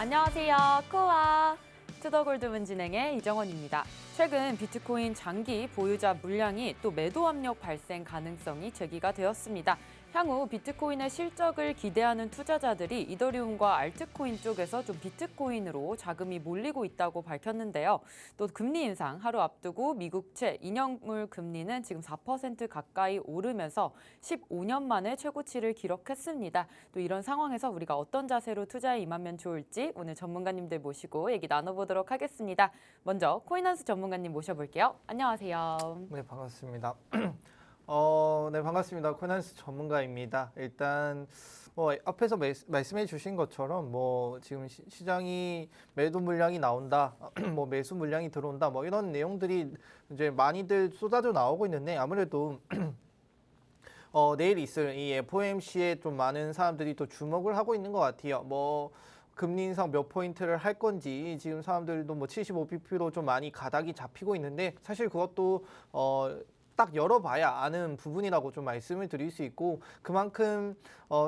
안녕하세요. 코아 투더골드문 진행의 이정원입니다. 최근 비트코인 장기 보유자 물량이 또 매도 압력 발생 가능성이 제기가 되었습니다. 향후 비트코인의 실적을 기대하는 투자자들이 이더리움과 알트코인 쪽에서 좀 비트코인으로 자금이 몰리고 있다고 밝혔는데요. 또 금리 인상 하루 앞두고 미국채 2년물 금리는 지금 4% 가까이 오르면서 15년 만에 최고치를 기록했습니다. 또 이런 상황에서 우리가 어떤 자세로 투자에 임하면 좋을지 오늘 전문가님들 모시고 얘기 나눠보도록 하겠습니다. 먼저 코인한스 전문가님 모셔볼게요. 안녕하세요. 네, 반갑습니다. 네, 반갑습니다. 코난스 전문가입니다. 일단 앞에서 말씀해 주신 것처럼 지금 시장이 매도 물량이 나온다, 매수 물량이 들어온다, 이런 내용들이 이제 많이들 쏟아져 나오고 있는데 아무래도 내일 있을 이 FOMC에 좀 많은 사람들이 또 주목을 하고 있는 것 같아요. 금리 인상 몇 포인트를 할 건지 지금 사람들도 75bp로 좀 많이 가닥이 잡히고 있는데 사실 그것도 딱 열어봐야 아는 부분이라고 좀 말씀을 드릴 수 있고 그만큼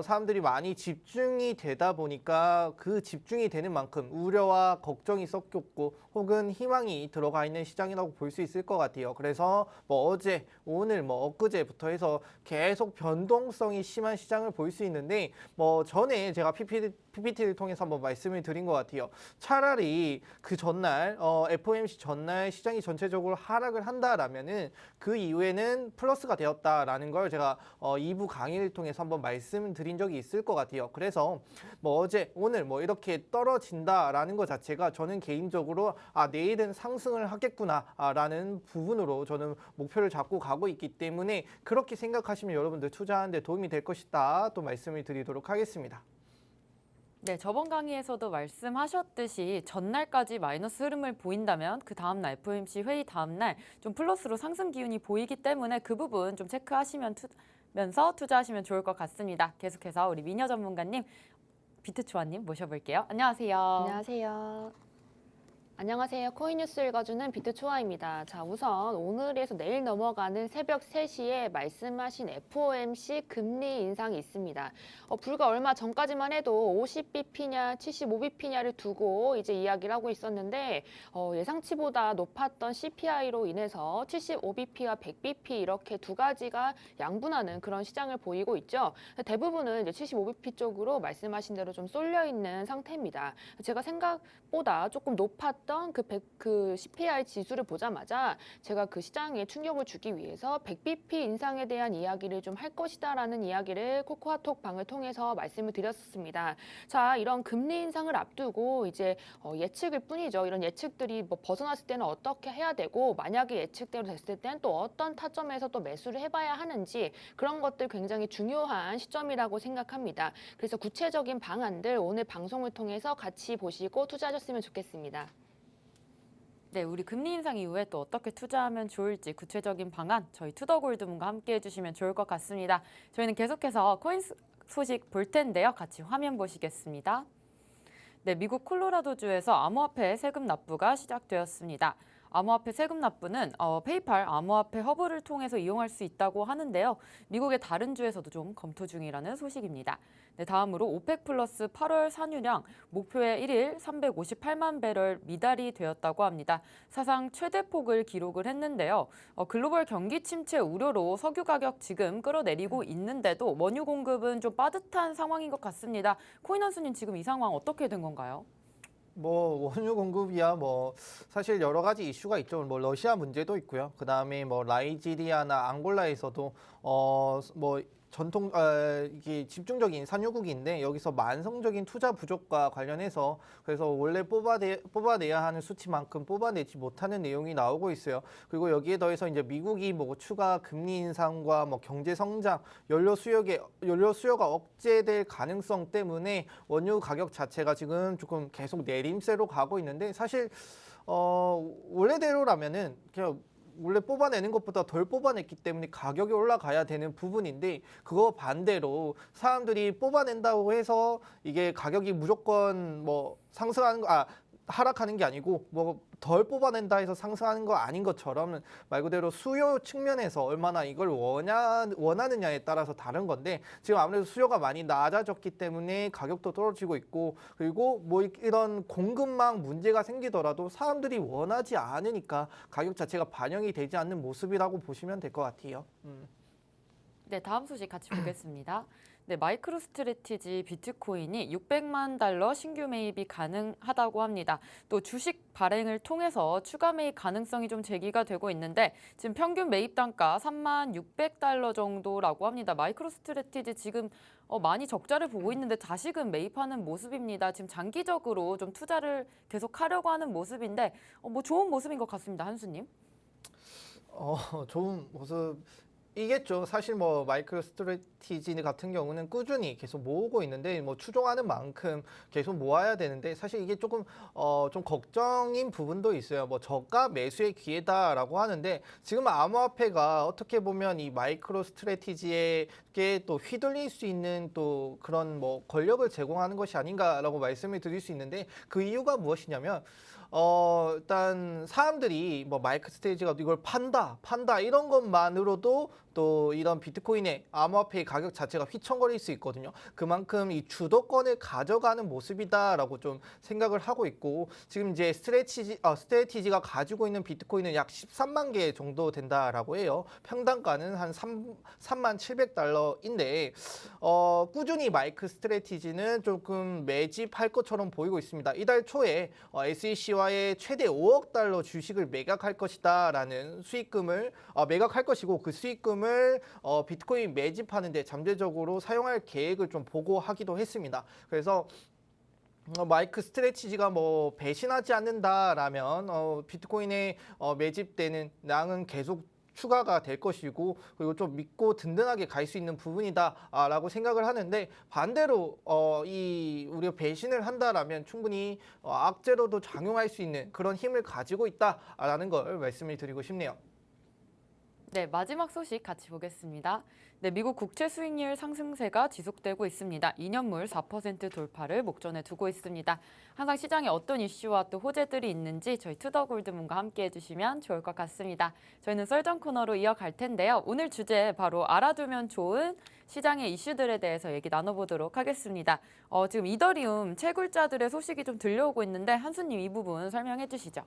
사람들이 많이 집중이 되다 보니까 그 집중이 되는 만큼 우려와 걱정이 섞였고 혹은 희망이 들어가 있는 시장이라고 볼 수 있을 것 같아요. 그래서 어제, 오늘, 엊그제부터 해서 계속 변동성이 심한 시장을 볼 수 있는데 전에 제가 PPT를 통해서 한번 말씀을 드린 것 같아요. 차라리 그 전날 FOMC 전날 시장이 전체적으로 하락을 한다라면은 그 이후에는 플러스가 되었다라는 걸 제가 2부 강의를 통해서 한번 말씀드린 적이 있을 것 같아요. 그래서 어제, 오늘 이렇게 떨어진다라는 것 자체가 저는 개인적으로 내일은 상승을 하겠구나라는 부분으로 저는 목표를 잡고 가고 있기 때문에 그렇게 생각하시면 여러분들 투자하는 데 도움이 될 것이다 또 말씀을 드리도록 하겠습니다. 네, 저번 강의에서도 말씀하셨듯이 전날까지 마이너스 흐름을 보인다면 그 다음날 FOMC 회의 다음날 좀 플러스로 상승 기운이 보이기 때문에 그 부분 좀 체크하시면서 투자하시면 좋을 것 같습니다. 계속해서 우리 미녀 전문가님, 비트초아님 모셔볼게요. 안녕하세요. 안녕하세요. 안녕하세요. 코인뉴스 읽어주는 비트초아입니다. 자, 우선 오늘에서 내일 넘어가는 새벽 3시에 말씀하신 FOMC 금리 인상이 있습니다. 불과 얼마 전까지만 해도 50bp냐 75bp냐를 두고 이제 이야기를 하고 있었는데 예상치보다 높았던 CPI로 인해서 75bp와 100bp 이렇게 두 가지가 양분하는 그런 시장을 보이고 있죠. 대부분은 이제 75bp 쪽으로 말씀하신 대로 좀 쏠려 있는 상태입니다. 제가 생각보다 조금 높았던 그 CPI 지수를 보자마자 제가 그 시장에 충격을 주기 위해서 100bp 인상에 대한 이야기를 좀 할 것이다라는 이야기를 코코아톡 방을 통해서 말씀을 드렸었습니다. 자, 이런 금리 인상을 앞두고 이제 예측일 뿐이죠. 이런 예측들이 벗어났을 때는 어떻게 해야 되고 만약에 예측대로 됐을 때는 또 어떤 타점에서 또 매수를 해봐야 하는지 그런 것들 굉장히 중요한 시점이라고 생각합니다. 그래서 구체적인 방안들 오늘 방송을 통해서 같이 보시고 투자하셨으면 좋겠습니다. 네, 우리 금리 인상 이후에 또 어떻게 투자하면 좋을지 구체적인 방안 저희 투더골드문과 함께 해주시면 좋을 것 같습니다. 저희는 계속해서 코인 소식 볼 텐데요. 같이 화면 보시겠습니다. 네, 미국 콜로라도주에서 암호화폐 세금 납부가 시작되었습니다. 암호화폐 세금 납부는 페이팔 암호화폐 허브를 통해서 이용할 수 있다고 하는데요. 미국의 다른 주에서도 좀 검토 중이라는 소식입니다. 네, 다음으로 오펙 플러스 8월 산유량 목표의 1일 358만 배럴 미달이 되었다고 합니다. 사상 최대폭을 기록을 했는데요. 글로벌 경기 침체 우려로 석유 가격 지금 끌어내리고 있는데도 원유 공급은 좀 빠듯한 상황인 것 같습니다. 코인한수님 지금 이 상황 어떻게 된 건가요? 원유 공급이야 사실 여러 가지 이슈가 있죠. 러시아 문제도 있고요. 그다음에 나이지리아나 앙골라에서도 전통 이게 집중적인 산유국인데 여기서 만성적인 투자 부족과 관련해서 그래서 원래 뽑아내야 하는 수치만큼 뽑아내지 못하는 내용이 나오고 있어요. 그리고 여기에 더해서 이제 미국이 추가 금리 인상과 경제 성장, 연료 수요가 억제될 가능성 때문에 원유 가격 자체가 지금 조금 계속 내림세로 가고 있는데 사실 원래대로라면은 그냥 원래 뽑아내는 것보다 덜 뽑아냈기 때문에 가격이 올라가야 되는 부분인데 그거 반대로 사람들이 뽑아낸다고 해서 이게 가격이 무조건 상승하는 하락하는 게 아니고 뭐 덜 뽑아낸다 해서 상승하는 거 아닌 것처럼 말 그대로 수요 측면에서 얼마나 이걸 원하느냐에 따라서 다른 건데 지금 아무래도 수요가 많이 낮아졌기 때문에 가격도 떨어지고 있고 그리고 뭐 이런 공급망 문제가 생기더라도 사람들이 원하지 않으니까 가격 자체가 반영이 되지 않는 모습이라고 보시면 될 것 같아요. 네, 다음 소식 같이 보겠습니다. 네, 마이크로 스트래티지 비트코인이 600만 달러 신규 매입이 가능하다고 합니다. 또 주식 발행을 통해서 추가 매입 가능성이 좀 제기가 되고 있는데 지금 평균 매입 단가 3만 600달러 정도라고 합니다. 마이크로 스트래티지 지금 많이 적자를 보고 있는데 다시금 매입하는 모습입니다. 지금 장기적으로 좀 투자를 계속 하려고 하는 모습인데 뭐 좋은 모습인 것 같습니다. 한수님. 좋은 모습. 이겠죠. 사실 뭐 마이크로 스트래티지 같은 경우는 꾸준히 계속 모으고 있는데 뭐 추종하는 만큼 계속 모아야 되는데 사실 이게 조금 좀 걱정인 부분도 있어요. 뭐 저가 매수의 기회다라고 하는데 지금 암호화폐가 어떻게 보면 이 마이크로 스트래티지에게 또 휘둘릴 수 있는 또 그런 뭐 권력을 제공하는 것이 아닌가라고 말씀을 드릴 수 있는데 그 이유가 무엇이냐면 일단 사람들이 뭐 마이크 스테이지가 이걸 판다 이런 것만으로도 또 이런 비트코인의 암호화폐의 가격 자체가 휘청거릴 수 있거든요. 그만큼 이 주도권을 가져가는 모습이다라고 좀 생각을 하고 있고 지금 이제 스트래티지가 가지고 있는 비트코인은 약 13만 개 정도 된다라고 해요. 평단가는 한 3만 700달러인데 꾸준히 마이크 스트래티지는 조금 매집할 것처럼 보이고 있습니다. 이달 초에 SEC와의 최대 5억 달러 주식을 매각할 것이다라는 수익금을 매각할 것이고 그 수익금을 비트코인 매집하는데 잠재적으로 사용할 계획을 좀 보고하기도 했습니다. 그래서 마이크 스트래티지가 뭐 배신하지 않는다라면 비트코인에 매집되는 양은 계속 추가가 될 것이고 그리고 좀 믿고 든든하게 갈 수 있는 부분이다라고 생각을 하는데 반대로 우리가 배신을 한다라면 충분히 악재로도 작용할 수 있는 그런 힘을 가지고 있다라는 걸 말씀을 드리고 싶네요. 네, 마지막 소식 같이 보겠습니다. 네, 미국 국채 수익률 상승세가 지속되고 있습니다. 2년물 4% 돌파를 목전에 두고 있습니다. 항상 시장에 어떤 이슈와 또 호재들이 있는지 저희 투더골드문과 함께 해주시면 좋을 것 같습니다. 저희는 썰전 코너로 이어갈 텐데요. 오늘 주제 바로 알아두면 좋은 시장의 이슈들에 대해서 얘기 나눠보도록 하겠습니다. 지금 이더리움 채굴자들의 소식이 좀 들려오고 있는데 한수님 이 부분 설명해 주시죠.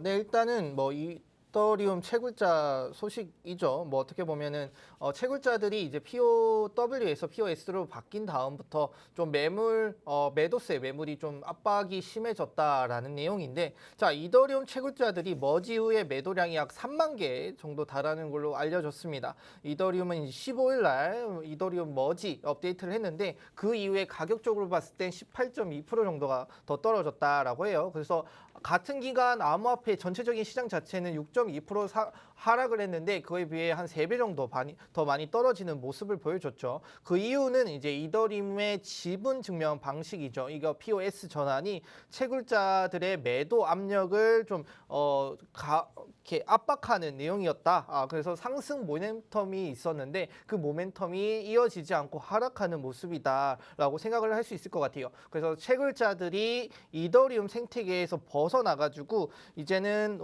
네, 일단은 뭐 이더리움 채굴자 소식이죠. 뭐 어떻게 보면은 채굴자들이 이제 POW에서 POS로 바뀐 다음부터 좀 매도세 매물이 좀 압박이 심해졌다라는 내용인데 자, 이더리움 채굴자들이 머지 후에 매도량이 약 3만 개 정도 달하는 걸로 알려졌습니다. 이더리움은 15일 날 이더리움 머지 업데이트를 했는데 그 이후에 가격적으로 봤을 땐 18.2% 정도가 더 떨어졌다라고 해요. 그래서 같은 기간 암호화폐 전체적인 시장 자체는 6.2% 하락을 했는데 그에 비해 한 3배 정도 더 많이 떨어지는 모습을 보여줬죠. 그 이유는 이제 이더리움의 지분 증명 방식이죠. 이거 POS 전환이 채굴자들의 매도 압력을 좀 이렇게 압박하는 내용이었다. 그래서 상승 모멘텀이 있었는데 그 모멘텀이 이어지지 않고 하락하는 모습이다라고 생각을 할 수 있을 것 같아요. 그래서 채굴자들이 이더리움 생태계에서 벗어나가지고 이제는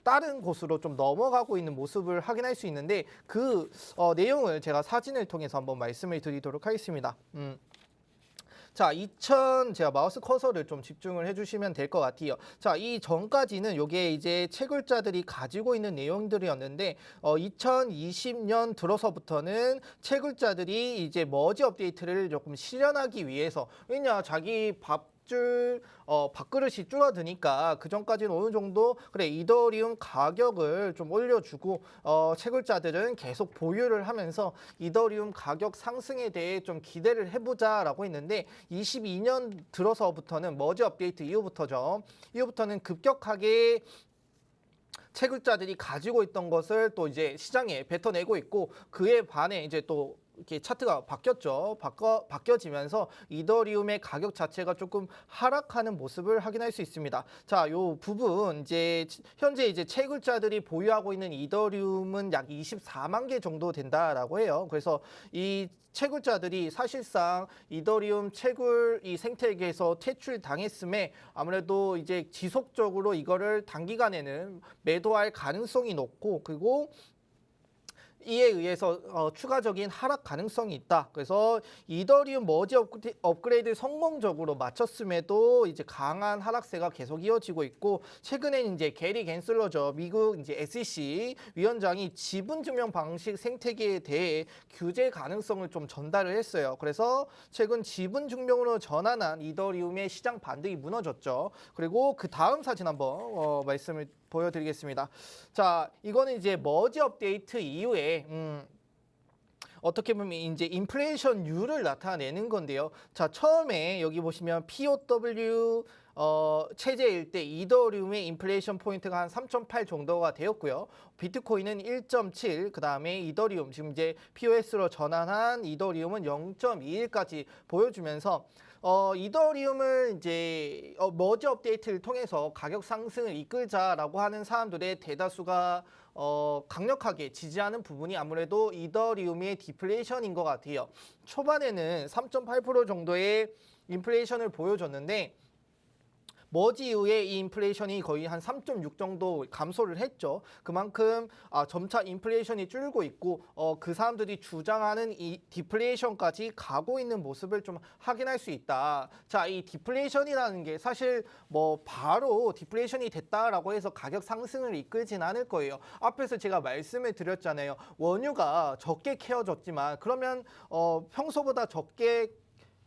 다른 곳으로 좀 넘어가고 있는 모습을 확인할 수 있는데 그 내용을 제가 사진을 통해서 한번 말씀을 드리도록 하겠습니다. 자, 제가 마우스 커서를 좀 집중을 해주시면 될 것 같아요. 자, 이 전까지는 요게 이제 채굴자들이 가지고 있는 내용들이었는데 2020년 들어서부터는 채굴자들이 이제 머지 업데이트를 조금 실현하기 위해서 왜냐 자기 밥그릇이 줄어드니까 그 전까지는 어느 정도 그래 이더리움 가격을 좀 올려주고 채굴자들은 계속 보유를 하면서 이더리움 가격 상승에 대해 좀 기대를 해보자라고 했는데 22년 들어서부터는 머지 업데이트 이후부터는 급격하게 채굴자들이 가지고 있던 것을 또 이제 시장에 뱉어내고 있고 그에 반해 이제 또 이렇게 차트가 바뀌었죠. 바뀌어지면서 이더리움의 가격 자체가 조금 하락하는 모습을 확인할 수 있습니다. 자, 요 부분 이제 현재 이제 채굴자들이 보유하고 있는 이더리움은 약 24만 개 정도 된다라고 해요. 그래서 이 채굴자들이 사실상 이더리움 채굴 이 생태계에서 퇴출당했음에 아무래도 이제 지속적으로 이거를 단기간에는 매도할 가능성이 높고, 그리고 이에 의해서 추가적인 하락 가능성이 있다. 그래서 이더리움 머지 업그레이드 성공적으로 마쳤음에도 이제 강한 하락세가 계속 이어지고 있고, 최근에는 이제 게리 겐슬러죠, 미국 이제 SEC 위원장이 지분 증명 방식 생태계에 대해 규제 가능성을 좀 전달을 했어요. 그래서 최근 지분 증명으로 전환한 이더리움의 시장 반등이 무너졌죠. 그리고 그 다음 사진 한번 말씀을 보여드리겠습니다. 자, 이거는 이제 머지 업데이트 이후에 어떻게 보면 이제 인플레이션율을 나타내는 건데요. 자, 처음에 여기 보시면 POW 체제일 때 이더리움의 인플레이션 포인트가 한 3.8 정도가 되었고요. 비트코인은 1.7, 그 다음에 이더리움, 지금 이제 POS로 전환한 이더리움은 0.21까지 보여주면서 이더리움을 이제 머지 업데이트를 통해서 가격 상승을 이끌자라고 하는 사람들의 대다수가 강력하게 지지하는 부분이 아무래도 이더리움의 디플레이션인 것 같아요. 초반에는 3.8% 정도의 인플레이션을 보여줬는데 머지 이후에 이 인플레이션이 거의 한 3.6 정도 감소를 했죠. 그만큼 점차 인플레이션이 줄고 있고 그 사람들이 주장하는 이 디플레이션까지 가고 있는 모습을 좀 확인할 수 있다. 자, 이 디플레이션이라는 게 사실 뭐 바로 디플레이션이 됐다라고 해서 가격 상승을 이끌진 않을 거예요. 앞에서 제가 말씀을 드렸잖아요. 원유가 적게 캐어졌지만 그러면 평소보다 적게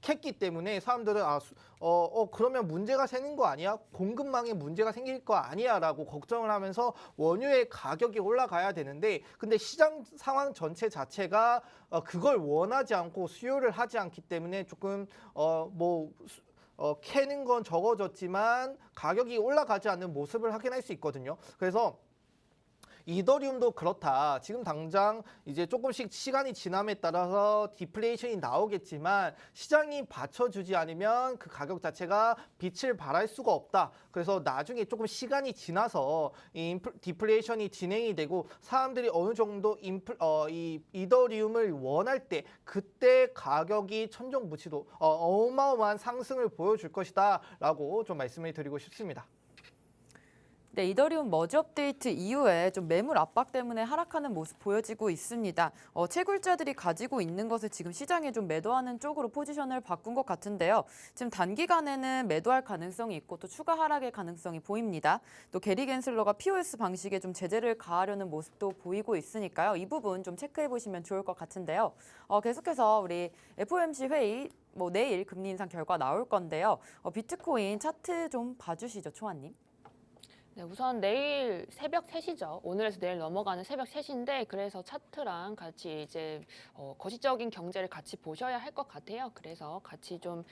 캤기 때문에 사람들은 그러면 문제가 생긴 거 아니야? 공급망에 문제가 생길 거 아니야? 라고 걱정을 하면서 원유의 가격이 올라가야 되는데, 근데 시장 상황 전체 자체가 그걸 원하지 않고 수요를 하지 않기 때문에 조금 캐는 건 적어졌지만 가격이 올라가지 않는 모습을 확인할 수 있거든요. 그래서 이더리움도 그렇다. 지금 당장 이제 조금씩 시간이 지남에 따라서 디플레이션이 나오겠지만 시장이 받쳐주지 않으면 그 가격 자체가 빛을 발할 수가 없다. 그래서 나중에 조금 시간이 지나서 이 디플레이션이 진행이 되고 사람들이 어느 정도 이 이더리움을 원할 때 그때 가격이 천정부치도 어마어마한 상승을 보여줄 것이다 라고 좀 말씀을 드리고 싶습니다. 네, 이더리움 머지 업데이트 이후에 좀 매물 압박 때문에 하락하는 모습 보여지고 있습니다. 채굴자들이 가지고 있는 것을 지금 시장에 좀 매도하는 쪽으로 포지션을 바꾼 것 같은데요. 지금 단기간에는 매도할 가능성이 있고 또 추가 하락의 가능성이 보입니다. 또 게리 겐슬러가 POS 방식에 좀 제재를 가하려는 모습도 보이고 있으니까요. 이 부분 좀 체크해 보시면 좋을 것 같은데요. 계속해서 우리 FOMC 회의 내일 금리 인상 결과 나올 건데요. 비트코인 차트 좀 봐주시죠, 초아님. 네, 우선 내일 새벽 3시죠. 오늘에서 내일 넘어가는 새벽 3시인데 그래서 차트랑 같이 이제 거시적인 경제를 같이 보셔야 할 것 같아요. 그래서 같이 좀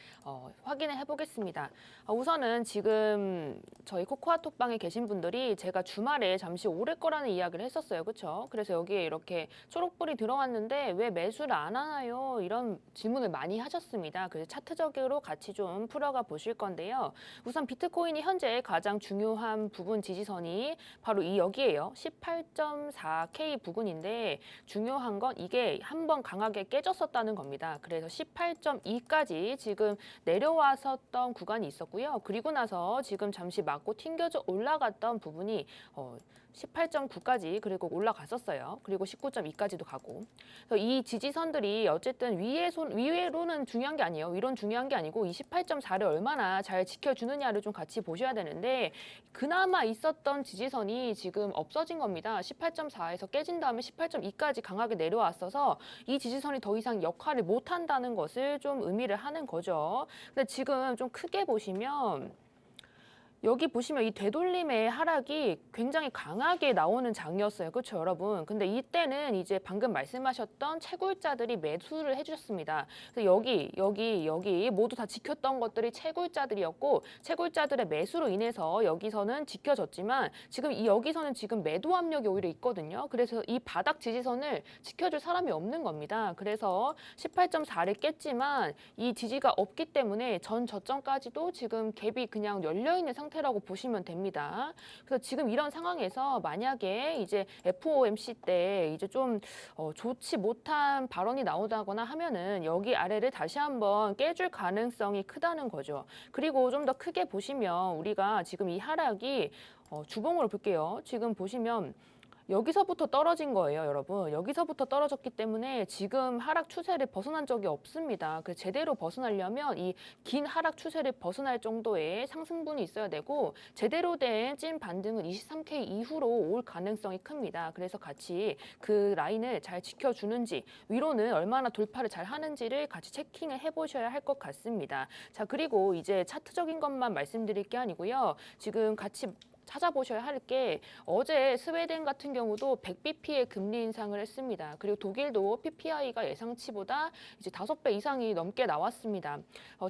확인을 해보겠습니다. 우선은 지금 저희 코코아톡방에 계신 분들이 제가 주말에 잠시 오를 거라는 이야기를 했었어요. 그렇죠? 그래서 여기에 이렇게 초록불이 들어왔는데 왜 매수를 안 하나요? 이런 질문을 많이 하셨습니다. 그래서 차트적으로 같이 좀 풀어가 보실 건데요. 우선 비트코인이 현재 가장 중요한 부분 지지선이 바로 이 여기에요. 18.4K 부근인데 중요한 건 이게 한번 강하게 깨졌었다는 겁니다. 그래서 18.2까지 지금 내려왔었던 구간이 있었고요. 그리고 나서 지금 잠시 맞고 튕겨져 올라갔던 부분이 18.9까지 그리고 올라갔었어요. 그리고 19.2까지도 가고. 그래서 이 지지선들이 어쨌든 위에로는 중요한 게 아니에요. 위로는 중요한 게 아니고 이 18.4를 얼마나 잘 지켜주느냐를 좀 같이 보셔야 되는데 그나마 있었던 지지선이 지금 없어진 겁니다. 18.4에서 깨진 다음에 18.2까지 강하게 내려왔어서 이 지지선이 더 이상 역할을 못한다는 것을 좀 의미를 하는 거죠. 근데 지금 좀 크게 보시면 여기 보시면 이 되돌림의 하락이 굉장히 강하게 나오는 장이었어요. 그렇죠, 여러분? 근데 이때는 이제 방금 말씀하셨던 채굴자들이 매수를 해주셨습니다. 그래서 여기 모두 다 지켰던 것들이 채굴자들이었고 채굴자들의 매수로 인해서 여기서는 지켜졌지만 지금 여기서는 지금 매도 압력이 오히려 있거든요. 그래서 이 바닥 지지선을 지켜줄 사람이 없는 겁니다. 그래서 18.4를 깼지만 이 지지가 없기 때문에 전 저점까지도 지금 갭이 그냥 열려있는 상태라고 보시면 됩니다. 그래서 지금 이런 상황에서 만약에 이제 FOMC 때 이제 좀 좋지 못한 발언이 나오다거나 하면은 여기 아래를 다시 한번 깨줄 가능성이 크다는 거죠. 그리고 좀 더 크게 보시면 우리가 지금 이 하락이 주봉으로 볼게요. 지금 보시면 여기서부터 떨어진 거예요, 여러분. 여기서부터 떨어졌기 때문에 지금 하락 추세를 벗어난 적이 없습니다. 그래서 제대로 벗어나려면 이 긴 하락 추세를 벗어날 정도의 상승분이 있어야 되고 제대로 된 찐 반등은 23K 이후로 올 가능성이 큽니다. 그래서 같이 그 라인을 잘 지켜주는지 위로는 얼마나 돌파를 잘 하는지를 같이 체킹을 해보셔야 할 것 같습니다. 자, 그리고 이제 차트적인 것만 말씀드릴 게 아니고요. 지금 같이 찾아보셔야 할 게 어제 스웨덴 같은 경우도 100bp의 금리 인상을 했습니다. 그리고 독일도 PPI가 예상치보다 이제 5배 이상이 넘게 나왔습니다.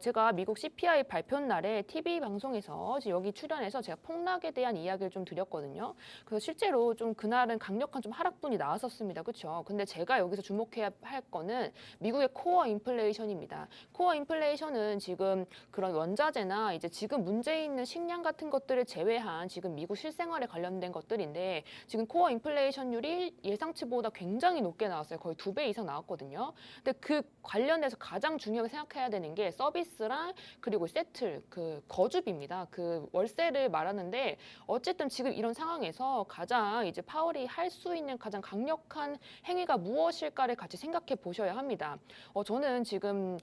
제가 미국 CPI 발표 날에 TV 방송에서 여기 출연해서 제가 폭락에 대한 이야기를 좀 드렸거든요. 그래서 실제로 좀 그날은 강력한 좀 하락분이 나왔었습니다. 그렇죠? 근데 제가 여기서 주목해야 할 거는 미국의 코어 인플레이션입니다. 코어 인플레이션은 지금 그런 원자재나 이제 지금 문제 있는 식량 같은 것들을 제외한 지금 미국 실생활에 관련된 것들인데 지금 코어 인플레이션율이 예상치보다 굉장히 높게 나왔어요. 거의 2배 이상 나왔거든요. 근데 그 관련해서 가장 중요하게 생각해야 되는 게 서비스랑 그리고 세틀, 그 거주비입니다. 그 월세를 말하는데 어쨌든 지금 이런 상황에서 가장 이제 파월이 할 수 있는 가장 강력한 행위가 무엇일까를 같이 생각해 보셔야 합니다. 저는 지금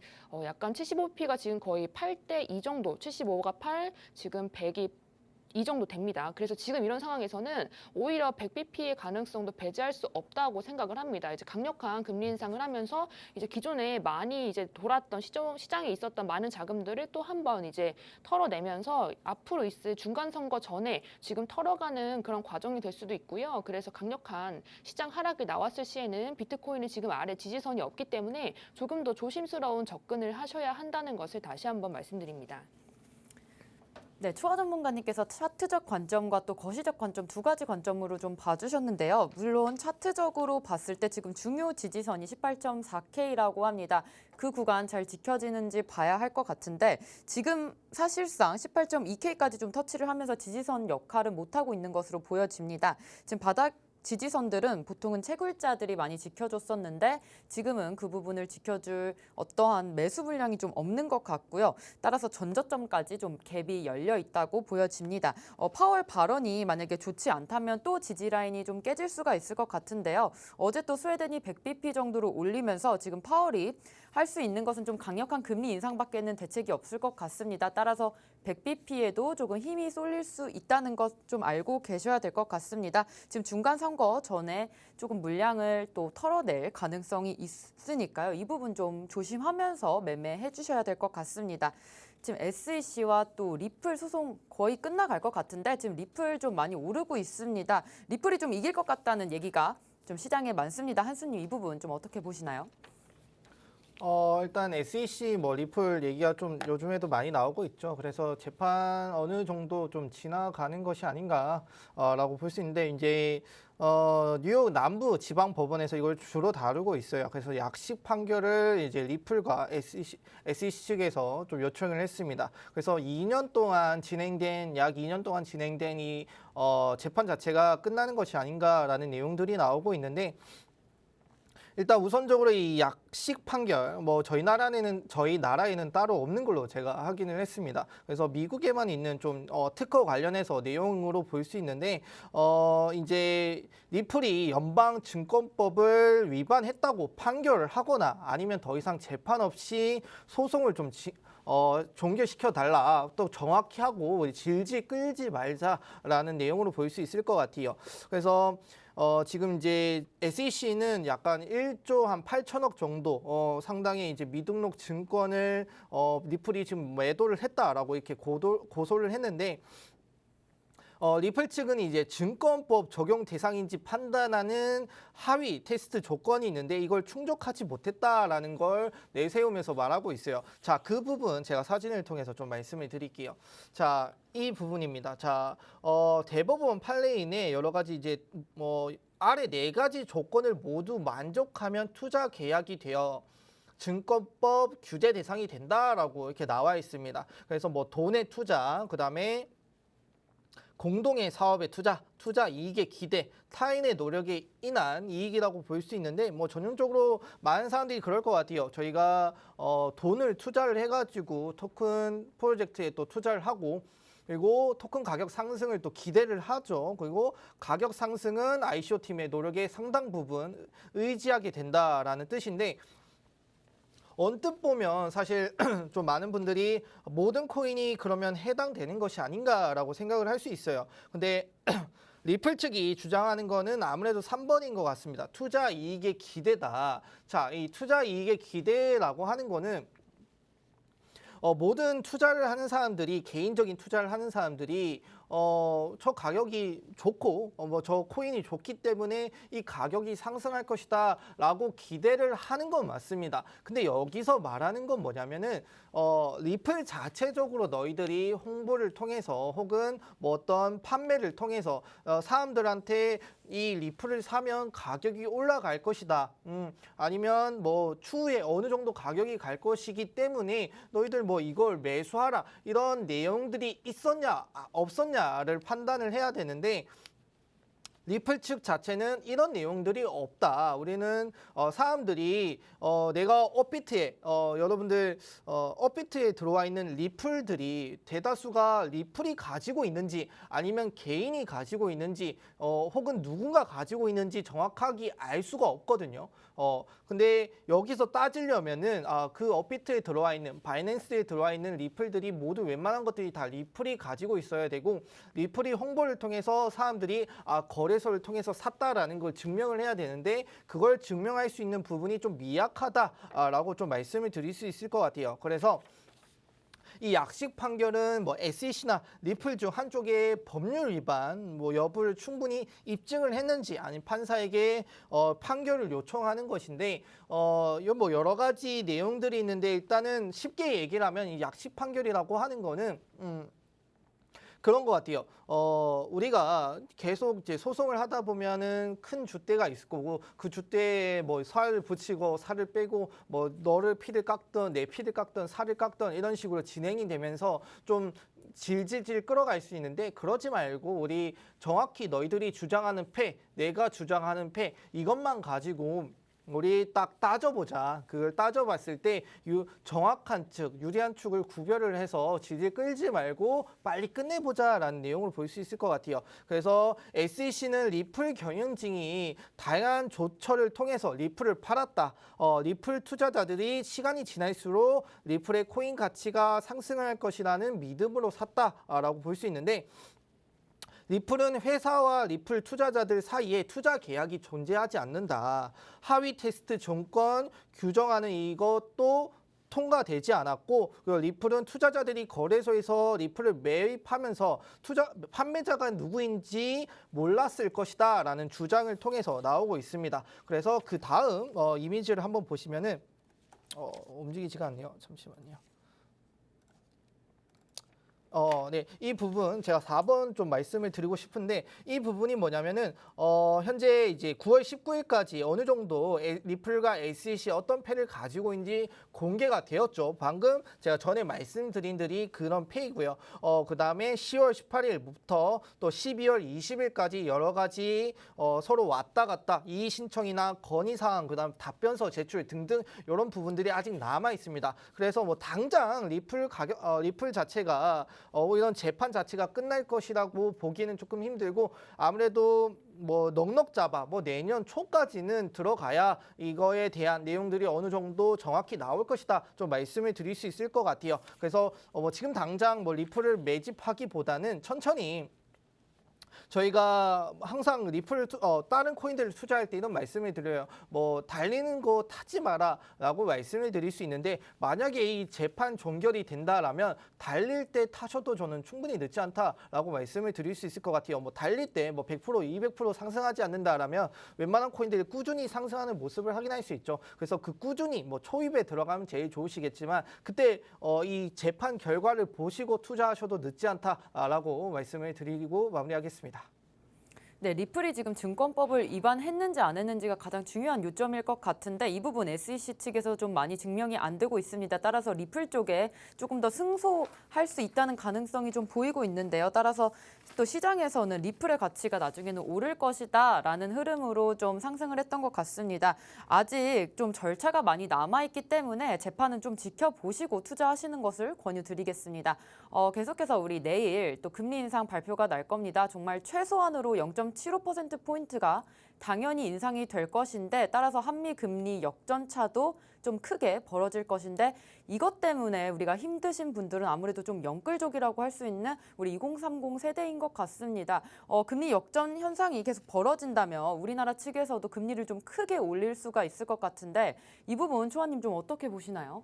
약간 75p가 지금 거의 8대 2 정도, 75가 8, 지금 100이 이 정도 됩니다. 그래서 지금 이런 상황에서는 오히려 100bp의 가능성도 배제할 수 없다고 생각을 합니다. 이제 강력한 금리 인상을 하면서 이제 기존에 많이 이제 돌았던 시장에 있었던 많은 자금들을 또 한 번 이제 털어내면서 앞으로 있을 중간 선거 전에 지금 털어가는 그런 과정이 될 수도 있고요. 그래서 강력한 시장 하락이 나왔을 시에는 비트코인은 지금 아래 지지선이 없기 때문에 조금 더 조심스러운 접근을 하셔야 한다는 것을 다시 한번 말씀드립니다. 네, 추가 전문가님께서 차트적 관점과 또 거시적 관점 두 가지 관점으로 좀 봐주셨는데요. 물론 차트적으로 봤을 때 지금 중요 지지선이 18.4K라고 합니다. 그 구간 잘 지켜지는지 봐야 할 것 같은데 지금 사실상 18.2K까지 좀 터치를 하면서 지지선 역할을 못하고 있는 것으로 보여집니다. 지금 바닥 지지선들은 보통은 채굴자들이 많이 지켜줬었는데 지금은 그 부분을 지켜줄 어떠한 매수 물량이 좀 없는 것 같고요. 따라서 전저점까지 좀 갭이 열려 있다고 보여집니다. 파월 발언이 만약에 좋지 않다면 또 지지 라인이 좀 깨질 수가 있을 것 같은데요. 어제 또 스웨덴이 100bp 정도로 올리면서 지금 파월이 할 수 있는 것은 좀 강력한 금리 인상밖에는 대책이 없을 것 같습니다. 따라서 100bp에도 조금 힘이 쏠릴 수 있다는 것 좀 알고 계셔야 될 것 같습니다. 지금 중간 선거 전에 조금 물량을 또 털어낼 가능성이 있으니까요. 이 부분 좀 조심하면서 매매해 주셔야 될 것 같습니다. 지금 SEC와 또 리플 소송 거의 끝나갈 것 같은데 지금 리플 좀 많이 오르고 있습니다. 리플이 좀 이길 것 같다는 얘기가 좀 시장에 많습니다. 한수님 이 부분 좀 어떻게 보시나요? 일단 SEC 뭐 리플 얘기가 좀 요즘에도 많이 나오고 있죠. 그래서 재판 어느 정도 좀 지나가는 것이 아닌가라고 볼 수 있는데 이제 뉴욕 남부 지방 법원에서 이걸 주로 다루고 있어요. 그래서 약식 판결을 이제 리플과 SEC 측에서 좀 요청을 했습니다. 그래서 약 2년 동안 진행된 이 재판 자체가 끝나는 것이 아닌가라는 내용들이 나오고 있는데. 일단 우선적으로 이 약식 판결, 뭐 저희 나라에는 따로 없는 걸로 제가 확인을 했습니다. 그래서 미국에만 있는 좀 특허 관련해서 내용으로 볼 수 있는데 이제 리플이 연방증권법을 위반했다고 판결을 하거나 아니면 더 이상 재판 없이 소송을 좀 종결시켜 달라, 또 정확히 하고 질질 끌지 말자라는 내용으로 볼 수 있을 것 같아요. 그래서 지금 이제 SEC는 약간 1조 한 8천억 정도 상당의 이제 미등록 증권을 리플이 지금 매도를 했다라고 이렇게 고소를 했는데 리플 측은 이제 증권법 적용 대상인지 판단하는 하위 테스트 조건이 있는데 이걸 충족하지 못했다라는 걸 내세우면서 말하고 있어요. 자, 그 부분 제가 사진을 통해서 좀 말씀을 드릴게요. 자, 이 부분입니다. 자, 대법원 판례인에 여러 가지 이제 아래 4가지 조건을 모두 만족하면 투자 계약이 되어 증권법 규제 대상이 된다라고 이렇게 나와 있습니다. 그래서 뭐 돈의 투자, 그다음에 공동의 사업의 투자 이익의 기대, 타인의 노력에 인한 이익이라고 볼 수 있는데 뭐 전형적으로 많은 사람들이 그럴 것 같아요. 저희가 돈을 투자를 해가지고 토큰 프로젝트에 또 투자를 하고 그리고 토큰 가격 상승을 또 기대를 하죠. 그리고 가격 상승은 ICO 팀의 노력의 상당 부분 의지하게 된다라는 뜻인데 언뜻 보면 사실 좀 많은 분들이 모든 코인이 그러면 해당되는 것이 아닌가라고 생각을 할 수 있어요. 근데 리플 측이 주장하는 거는 아무래도 3번인 것 같습니다. 투자 이익의 기대다. 자, 이 투자 이익의 기대라고 하는 거는 모든 투자를 하는 사람들이 개인적인 투자를 하는 사람들이 저 가격이 좋고 저 코인이 좋기 때문에 이 가격이 상승할 것이다 라고 기대를 하는 건 맞습니다. 근데 여기서 말하는 건 뭐냐면은 리플 자체적으로 너희들이 홍보를 통해서 혹은 뭐 어떤 판매를 통해서 사람들한테 이 리플을 사면 가격이 올라갈 것이다. 아니면 뭐 추후에 어느 정도 가격이 갈 것이기 때문에 너희들 뭐 이걸 매수하라. 이런 내용들이 있었냐 없었냐를 판단을 해야 되는데 리플 측 자체는 이런 내용들이 없다. 우리는 사람들이 내가 업비트에 여러분들 업비트에 들어와 있는 리플들이 대다수가 리플이 가지고 있는지 아니면 개인이 가지고 있는지 혹은 누군가 가지고 있는지 정확하게 알 수가 없거든요. 근데 여기서 따지려면은 그 업비트에 들어와 있는 바이낸스에 들어와 있는 리플들이 모두 웬만한 것들이 다 리플이 가지고 있어야 되고 리플이 홍보를 통해서 사람들이 거래소를 통해서 샀다라는 걸 증명을 해야 되는데 그걸 증명할 수 있는 부분이 좀 미약하다라고 좀 말씀을 드릴 수 있을 것 같아요. 그래서 이 약식 판결은 뭐 SEC나 리플 중 한쪽의 법률 위반 뭐 여부를 충분히 입증을 했는지 아니면 판사에게 판결을 요청하는 것인데 뭐 여러 가지 내용들이 있는데 일단은 쉽게 얘기를 하면 이 약식 판결이라고 하는 거는 그런 것 같아요. 우리가 계속 이제 소송을 하다 보면은 큰 줏대가 있을 거고 그 줏대에 뭐 살을 붙이고 살을 빼고 뭐 너를 피를 깎던 내 피를 깎던 살을 깎던 이런 식으로 진행이 되면서 좀 질질질 끌어갈 수 있는데 그러지 말고 우리 정확히 너희들이 주장하는 패, 내가 주장하는 패 이것만 가지고 우리 딱 따져보자. 그걸 따져봤을 때 정확한 측, 유리한 축을 구별을 해서 질질 끌지 말고 빨리 끝내보자라는 내용을 볼 수 있을 것 같아요. 그래서 SEC는 리플 경영진이 다양한 조처를 통해서 리플을 팔았다. 리플 투자자들이 시간이 지날수록 리플의 코인 가치가 상승할 것이라는 믿음으로 샀다라고 볼 수 있는데 리플은 회사와 리플 투자자들 사이에 투자 계약이 존재하지 않는다. 하위 테스트 조건 규정하는 이것도 통과되지 않았고 리플은 투자자들이 거래소에서 리플을 매입하면서 판매자가 누구인지 몰랐을 것이다 라는 주장을 통해서 나오고 있습니다. 그래서 그 다음 이미지를 한번 보시면은 움직이지가 않네요. 잠시만요. 네. 이 부분 제가 4번 좀 말씀을 드리고 싶은데 이 부분이 뭐냐면은 현재 이제 9월 19일까지 어느 정도 리플과 SEC 어떤 패를 가지고 있는지 공개가 되었죠. 방금 제가 전에 말씀드린 들이 그런 패이고요. 그다음에 10월 18일부터 또 12월 20일까지 여러 가지 서로 왔다 갔다 이의 신청이나 건의 사항 그다음 답변서 제출 등등 이런 부분들이 아직 남아 있습니다. 그래서 뭐 당장 리플 자체가 이런 재판 자체가 끝날 것이라고 보기에는 조금 힘들고 아무래도 뭐 넉넉 잡아 뭐 내년 초까지는 들어가야 이거에 대한 내용들이 어느 정도 정확히 나올 것이다 좀 말씀을 드릴 수 있을 것 같아요. 그래서 뭐 지금 당장 뭐 리플을 매집하기보다는 천천히 저희가 항상 리플을 다른 코인들을 투자할 때 이런 말씀을 드려요. 뭐 달리는 거 타지 마라라고 말씀을 드릴 수 있는데 만약에 이 재판 종결이 된다라면 달릴 때 타셔도 저는 충분히 늦지 않다라고 말씀을 드릴 수 있을 것 같아요. 뭐 달릴 때 뭐 100%, 200% 상승하지 않는다라면 웬만한 코인들이 꾸준히 상승하는 모습을 확인할 수 있죠. 그래서 그 꾸준히 뭐 초입에 들어가면 제일 좋으시겠지만 그때 이 재판 결과를 보시고 투자하셔도 늦지 않다라고 말씀을 드리고 마무리하겠습니다. 네, 리플이 지금 증권법을 위반했는지 안 했는지가 가장 중요한 요점일 것 같은데 이 부분 SEC 측에서 좀 많이 증명이 안 되고 있습니다. 따라서 리플 쪽에 조금 더 승소할 수 있다는 가능성이 좀 보이고 있는데요. 따라서 또 시장에서는 리플의 가치가 나중에는 오를 것이다라는 흐름으로 좀 상승을 했던 것 같습니다. 아직 좀 절차가 많이 남아있기 때문에 재판은 좀 지켜보시고 투자하시는 것을 권유드리겠습니다. 계속해서 우리 내일 또 금리 인상 발표가 날 겁니다. 정말 최소한으로 0.75%포인트가 당연히 인상이 될 것인데 따라서 한미 금리 역전차도 좀 크게 벌어질 것인데 이것 때문에 우리가 힘드신 분들은 아무래도 좀 영끌족이라고 할 수 있는 우리 2030 세대인 것 같습니다. 금리 역전 현상이 계속 벌어진다면 우리나라 측에서도 금리를 좀 크게 올릴 수가 있을 것 같은데 이 부분 초아님 좀 어떻게 보시나요?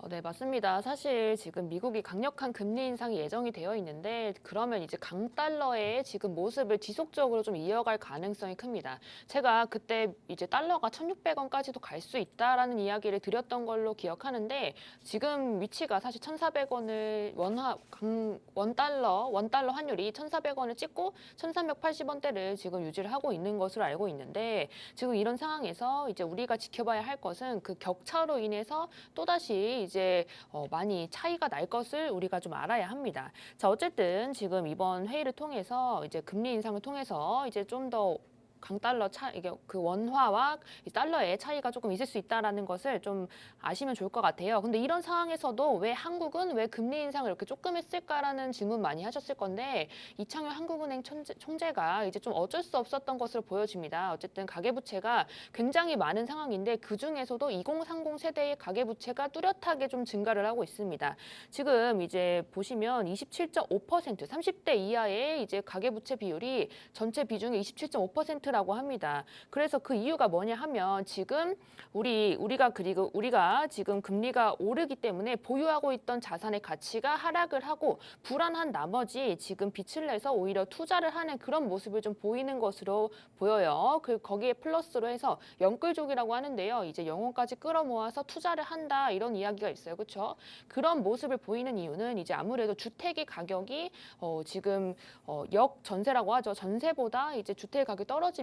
네, 맞습니다. 사실 지금 미국이 강력한 금리 인상이 예정이 되어 있는데 그러면 이제 강달러의 지금 모습을 지속적으로 좀 이어갈 가능성이 큽니다. 제가 그때 이제 달러가 1,600원까지도 갈 수 있다라는 이야기를 드렸던 걸로 기억하는데 지금 위치가 사실 1,400원을 원달러 환율이 1,400원을 찍고 1,380원대를 지금 유지를 하고 있는 것으로 알고 있는데 지금 이런 상황에서 이제 우리가 지켜봐야 할 것은 그 격차로 인해서 또다시 이제 많이 차이가 날 것을 우리가 좀 알아야 합니다. 자, 어쨌든 지금 이번 회의를 통해서 이제 금리 인상을 통해서 이제 좀 더 강달러 이게 그 원화와 이 달러의 차이가 조금 있을 수 있다라는 것을 좀 아시면 좋을 것 같아요. 근데 이런 상황에서도 왜 한국은 왜 금리 인상을 이렇게 조금 했을까라는 질문 많이 하셨을 건데 이창용 한국은행 총재가 이제 좀 어쩔 수 없었던 것으로 보여집니다. 어쨌든 가계부채가 굉장히 많은 상황인데 그 중에서도 2030 세대의 가계부채가 뚜렷하게 좀 증가를 하고 있습니다. 지금 이제 보시면 27.5% 30대 이하의 이제 가계부채 비율이 전체 비중의 27.5% 라고 합니다. 그래서 그 이유가 뭐냐 하면 지금 우리가 지금 금리가 오르기 때문에 보유하고 있던 자산의 가치가 하락을 하고 불안한 나머지 지금 빚을 내서 오히려 투자를 하는 그런 모습을 좀 보이는 것으로 보여요. 거기에 플러스로 해서 영끌족이라고 하는데요. 이제 영혼까지 끌어모아서 투자를 한다 이런 이야기가 있어요. 그렇죠? 그런 모습을 보이는 이유는 이제 아무래도 주택의 가격이 지금 역전세라고 하죠. 전세보다 이제 주택 가격이 떨어지면서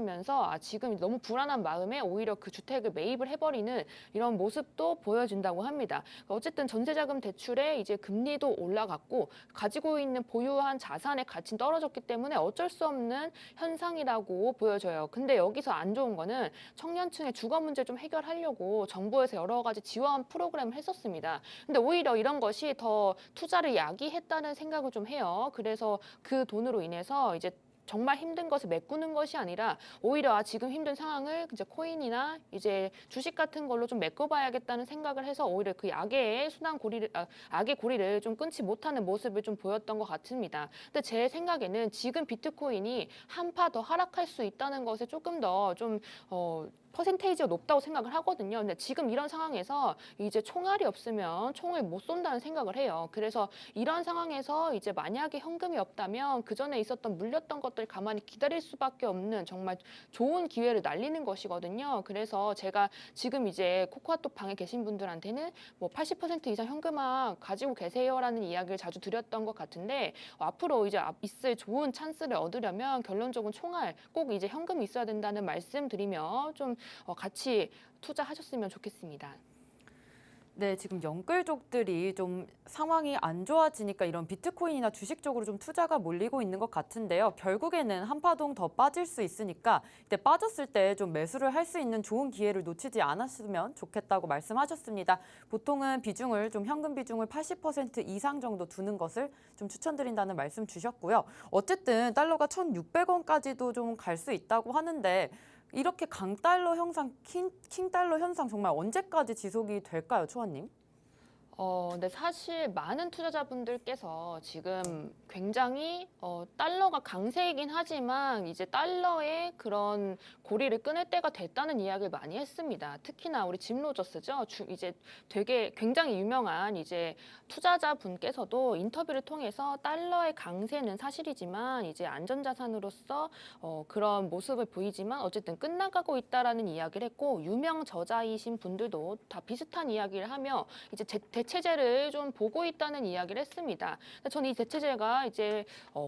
지금 너무 불안한 마음에 오히려 그 주택을 매입을 해버리는 이런 모습도 보여진다고 합니다. 어쨌든 전세자금 대출에 이제 금리도 올라갔고 가지고 있는 보유한 자산의 가치는 떨어졌기 때문에 어쩔 수 없는 현상이라고 보여져요. 근데 여기서 안 좋은 거는 청년층의 주거 문제 좀 해결하려고 정부에서 여러 가지 지원 프로그램을 했었습니다. 근데 오히려 이런 것이 더 투자를 야기했다는 생각을 좀 해요. 그래서 그 돈으로 인해서 이제 정말 힘든 것을 메꾸는 것이 아니라 오히려 지금 힘든 상황을 이제 코인이나 이제 주식 같은 걸로 좀 메꿔봐야겠다는 생각을 해서 오히려 그 악의 고리를 좀 끊지 못하는 모습을 좀 보였던 것 같습니다. 근데 제 생각에는 지금 비트코인이 한파 더 하락할 수 있다는 것에 조금 더 좀 퍼센테이지가 높다고 생각을 하거든요. 근데 지금 이런 상황에서 이제 총알이 없으면 총을 못 쏜다는 생각을 해요. 그래서 이런 상황에서 이제 만약에 현금이 없다면 그 전에 있었던 물렸던 것들 가만히 기다릴 수밖에 없는 정말 좋은 기회를 날리는 것이거든요. 그래서 제가 지금 이제 코코아톡 방에 계신 분들한테는 뭐 80% 이상 현금화 가지고 계세요라는 이야기를 자주 드렸던 것 같은데 앞으로 이제 있을 좋은 찬스를 얻으려면 결론적으로 총알 꼭 이제 현금이 있어야 된다는 말씀드리며 좀 같이 투자하셨으면 좋겠습니다. 네, 지금 영끌족들이 좀 상황이 안 좋아지니까 이런 비트코인이나 주식 쪽으로 좀 투자가 몰리고 있는 것 같은데요. 결국에는 한파동 더 빠질 수 있으니까 이때 빠졌을 때 좀 매수를 할 수 있는 좋은 기회를 놓치지 않았으면 좋겠다고 말씀하셨습니다. 보통은 현금 비중을 80% 이상 정도 두는 것을 좀 추천드린다는 말씀 주셨고요. 어쨌든 달러가 1,600원까지도 좀 갈 수 있다고 하는데 이렇게 강달러 현상, 킹달러 현상 정말 언제까지 지속이 될까요, 초아님? 네, 사실 많은 투자자분들께서 지금 굉장히 달러가 강세이긴 하지만 이제 달러의 그런 고리를 끊을 때가 됐다는 이야기를 많이 했습니다. 특히나 우리 짐 로저스죠. 이제 되게 굉장히 유명한 이제 투자자분께서도 인터뷰를 통해서 달러의 강세는 사실이지만 이제 안전자산으로서 그런 모습을 보이지만 어쨌든 끝나가고 있다라는 이야기를 했고 유명 저자이신 분들도 다 비슷한 이야기를 하며 이제 대체제를 좀 보고 있다는 이야기를 했습니다. 저는 이 대체제가 이제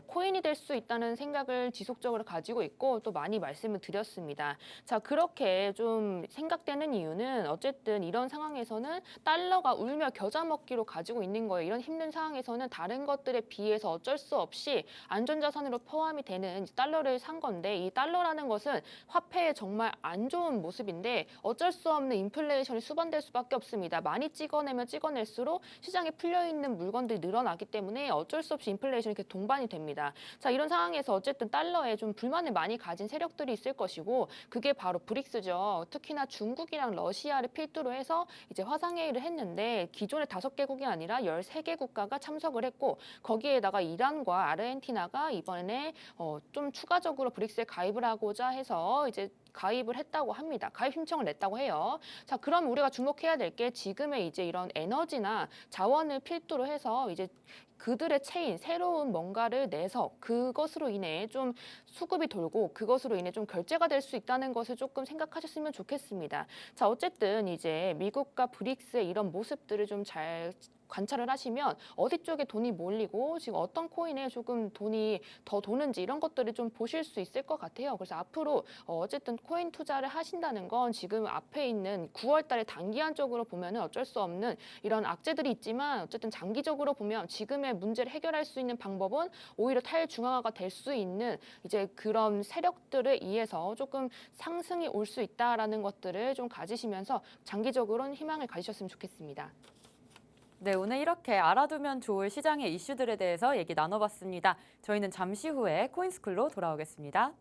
코인이 될 수 있다는 생각을 지속적으로 가지고 있고 또 많이 말씀을 드렸습니다. 자, 그렇게 좀 생각되는 이유는 어쨌든 이런 상황에서는 달러가 울며 겨자 먹기로 가지고 있는 거예요. 이런 힘든 상황에서는 다른 것들에 비해서 어쩔 수 없이 안전자산으로 포함이 되는 달러를 산 건데 이 달러라는 것은 화폐의 정말 안 좋은 모습인데 어쩔 수 없는 인플레이션이 수반될 수밖에 없습니다. 많이 찍어낼수록 시장에 풀려있는 물건들이 늘어나기 때문에 어쩔 수 없이 인플레이션이 이렇게 동반이 됩니다. 자, 이런 상황에서 어쨌든 달러에 좀 불만을 많이 가진 세력들이 있을 것이고 그게 바로 브릭스죠. 특히나 중국이랑 러시아를 필두로 해서 이제 화상회의를 했는데 기존의 5개국이 아니라 13개 국가가 참석을 했고 거기에다가 이란과 아르헨티나가 이번에 좀 추가적으로 브릭스에 가입을 하고자 해서 이제 가입을 했다고 합니다. 가입 신청을 냈다고 해요. 자, 그럼 우리가 주목해야 될 게 지금의 이제 이런 에너지나 자원을 필두로 해서 이제 그들의 체인, 새로운 뭔가를 내서 그것으로 인해 좀 수급이 돌고 그것으로 인해 좀 결제가 될 수 있다는 것을 조금 생각하셨으면 좋겠습니다. 자, 어쨌든 이제 미국과 브릭스의 이런 모습들을 좀 잘 관찰을 하시면 어디 쪽에 돈이 몰리고 지금 어떤 코인에 조금 돈이 더 도는지 이런 것들을 좀 보실 수 있을 것 같아요. 그래서 앞으로 어쨌든 코인 투자를 하신다는 건 지금 앞에 있는 9월 달에 단기간적으로 보면은 어쩔 수 없는 이런 악재들이 있지만 어쨌든 장기적으로 보면 지금의 문제를 해결할 수 있는 방법은 오히려 탈중앙화가 될 수 있는 이제 그런 세력들에 의해서 조금 상승이 올 수 있다라는 것들을 좀 가지시면서 장기적으로는 희망을 가지셨으면 좋겠습니다. 네, 오늘 이렇게 알아두면 좋을 시장의 이슈들에 대해서 얘기 나눠봤습니다. 저희는 잠시 후에 코인스쿨로 돌아오겠습니다.